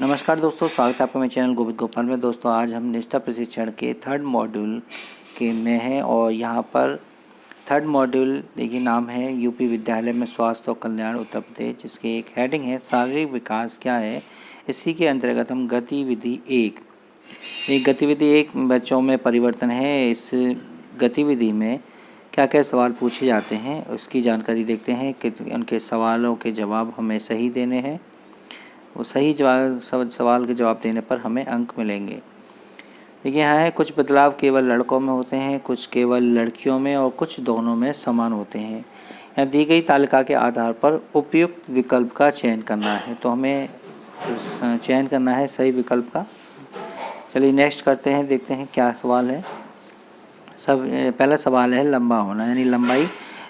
नमस्कार दोस्तों, स्वागत है आपका मेरे चैनल गोविंद गोपाल में। दोस्तों आज हम निष्ठा प्रशिक्षण के थर्ड मॉड्यूल के में हैं और यहाँ पर थर्ड मॉड्यूल देखिए नाम है यूपी विद्यालय में स्वास्थ्य और कल्याण उत्तर प्रदेश, जिसकी एक हेडिंग है शारीरिक विकास क्या है। इसी के अंतर्गत हम गतिविधि एक बच्चों में परिवर्तन है। इस गतिविधि में क्या क्या सवाल पूछे जाते हैं उसकी जानकारी देखते हैं कि उनके सवालों के जवाब हमें सही देने हैं। वो सही सवाल के जवाब देने पर हमें अंक मिलेंगे। देखिए यहाँ है कुछ बदलाव केवल लड़कों में होते हैं, कुछ केवल लड़कियों में और कुछ दोनों में समान होते हैं। यहाँ दी गई तालिका के आधार पर उपयुक्त विकल्प का चयन करना है, तो हमें चयन करना है सही विकल्प का। चलिए नेक्स्ट करते हैं, देखते हैं क्या सवाल है। पहला सवाल है लंबा होना, यानी लंबाई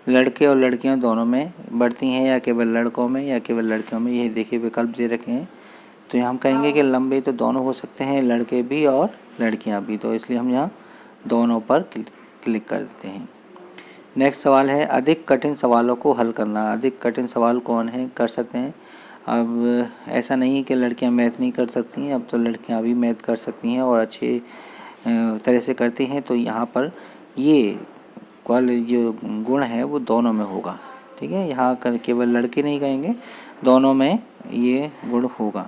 लड़के और लड़कियां दोनों में बढ़ती हैं या केवल लड़कों में या केवल लड़कियों में। ये देखिए विकल्प दे रखे हैं, तो यहाँ हम कहेंगे कि लंबे तो दोनों हो सकते हैं, लड़के भी और लड़कियां भी, तो इसलिए हम यहाँ दोनों पर क्लिक कर देते हैं। नेक्स्ट सवाल है अधिक कठिन सवालों को हल करना। अधिक कठिन सवाल कौन है कर सकते हैं। अब ऐसा नहीं है कि लड़कियाँ मैथ नहीं कर सकती हैं, अब तो लड़कियाँ भी मैथ कर सकती हैं और अच्छे तरह से करती हैं। तो यहाँ पर ये जो गुण है वो दोनों में होगा, ठीक है। यहाँ केवल लड़के नहीं कहेंगे, दोनों में ये गुण होगा।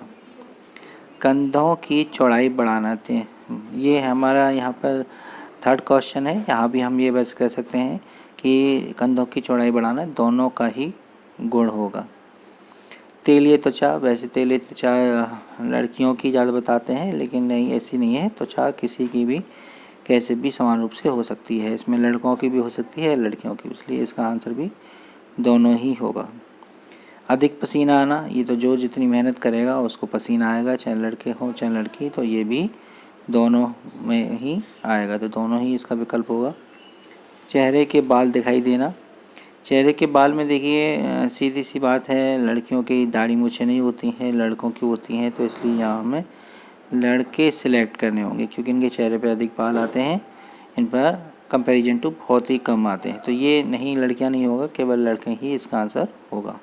कंधों की चौड़ाई बढ़ाना थे, ये हमारा यहाँ पर थर्ड क्वेश्चन है। यहाँ भी हम ये बस कह सकते हैं कि कंधों की चौड़ाई बढ़ाना दोनों का ही गुण होगा। तेलीय त्वचा, वैसे तेलीय त्वचा लड़कियों की ज़्यादा बताते हैं, लेकिन नहीं ऐसी नहीं है। त्वचा किसी की भी कैसे भी समान रूप से हो सकती है, इसमें लड़कों की भी हो सकती है लड़कियों की, इसलिए इसका आंसर भी दोनों ही होगा। अधिक पसीना आना, ये तो जो जितनी मेहनत करेगा उसको पसीना आएगा, चाहे लड़के हो चाहे लड़की, तो ये भी दोनों में ही आएगा, तो दोनों ही इसका विकल्प होगा। चेहरे के बाल दिखाई देना, चेहरे के बाल में देखिए सीधी सी बात है, लड़कियों की दाढ़ी मूछें नहीं होती हैं, लड़कों की होती हैं, तो इसलिए यहाँ हमें लड़के सिलेक्ट करने होंगे क्योंकि इनके चेहरे पे अधिक बाल आते हैं, इन पर कंपैरिजन टू बहुत ही कम आते हैं। तो ये नहीं, लड़कियां नहीं होगा, केवल लड़के ही इसका आंसर होगा।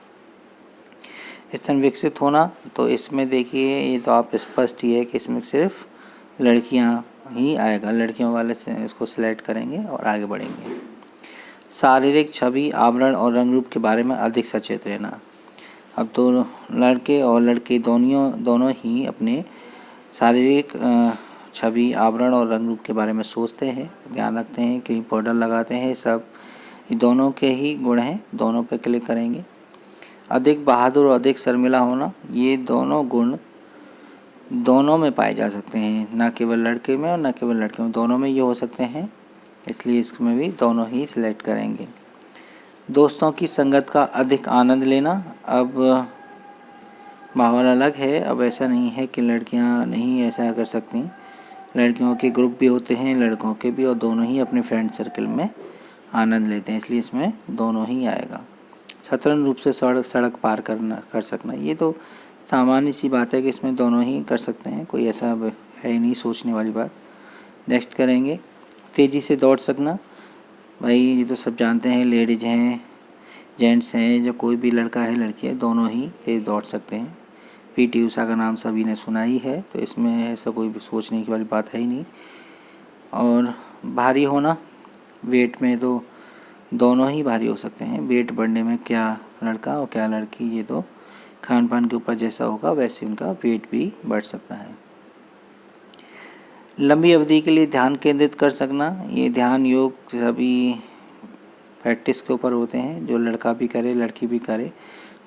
स्तन विकसित होना, तो इसमें देखिए ये तो आप स्पष्ट ही है कि इसमें सिर्फ लड़कियां ही आएगा, लड़कियों वाले से इसको सिलेक्ट करेंगे और आगे बढ़ेंगे। शारीरिक छवि, आवरण और रंग रूप के बारे में अधिक सचेत रहना। अब तो लड़के और लड़की दोनों ही अपने शारीरिक छवि, आवरण और रंग रूप के बारे में सोचते हैं, ध्यान रखते हैं, क्रीम पाउडर लगाते हैं, सब ये दोनों के ही गुण हैं, दोनों पे क्लिक करेंगे। अधिक बहादुर और अधिक शर्मिला होना, ये दोनों गुण दोनों में पाए जा सकते हैं, ना केवल लड़के में और ना केवल लड़कियों में, दोनों में ये हो सकते हैं, इसलिए इसमें भी दोनों ही सिलेक्ट करेंगे। दोस्तों की संगत का अधिक आनंद लेना, अब माहौल अलग है, अब ऐसा नहीं है कि लड़कियां नहीं ऐसा कर सकती, लड़कियों के ग्रुप भी होते हैं, लड़कों के भी, और दोनों ही अपने फ्रेंड सर्कल में आनंद लेते हैं, इसलिए इसमें दोनों ही आएगा। स्वतंत्र रूप से सड़क पार कर सकना, ये तो सामान्य सी बात है कि इसमें दोनों ही कर सकते हैं, कोई ऐसा है ही नहीं सोचने वाली बात। नेक्स्ट करेंगे तेज़ी से दौड़ सकना, भाई ये तो सब जानते हैं, लेडीज़ हैं जेंट्स हैं, जो कोई भी लड़का है लड़की है, दोनों ही तेज़ दौड़ सकते हैं। पीटी उषा का नाम सभी ने सुना ही है, तो इसमें ऐसा कोई भी सोचने की वाली बात है ही नहीं। और भारी होना, वेट में तो दोनों ही भारी हो सकते हैं, वेट बढ़ने में क्या लड़का और क्या लड़की, ये तो खान पान के ऊपर जैसा होगा वैसे उनका वेट भी बढ़ सकता है। लंबी अवधि के लिए ध्यान केंद्रित कर सकना, ये ध्यान योग सभी प्रैक्टिस के ऊपर होते हैं, जो लड़का भी करे लड़की भी करे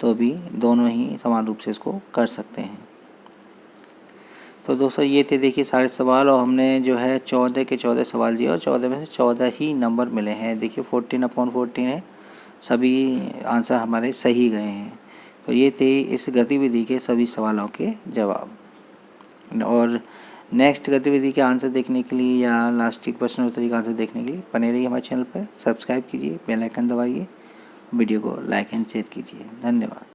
तो भी दोनों ही समान रूप से इसको कर सकते हैं। तो दोस्तों ये थे देखिए सारे सवाल, और हमने जो है 14 के 14 सवाल दिए और 14 में से 14 ही नंबर मिले हैं। देखिए 14/14 है, सभी आंसर हमारे सही गए हैं। तो ये थे इस गतिविधि के सभी सवालों के जवाब। और नेक्स्ट गतिविधि के आंसर देखने के लिए या लास्ट प्रश्न उत्तरी का आंसर देखने के लिए बने रहिए हमारे चैनल पर, सब्सक्राइब कीजिए, बेल आइकन दबाइए, वीडियो को लाइक एंड शेयर कीजिए। धन्यवाद।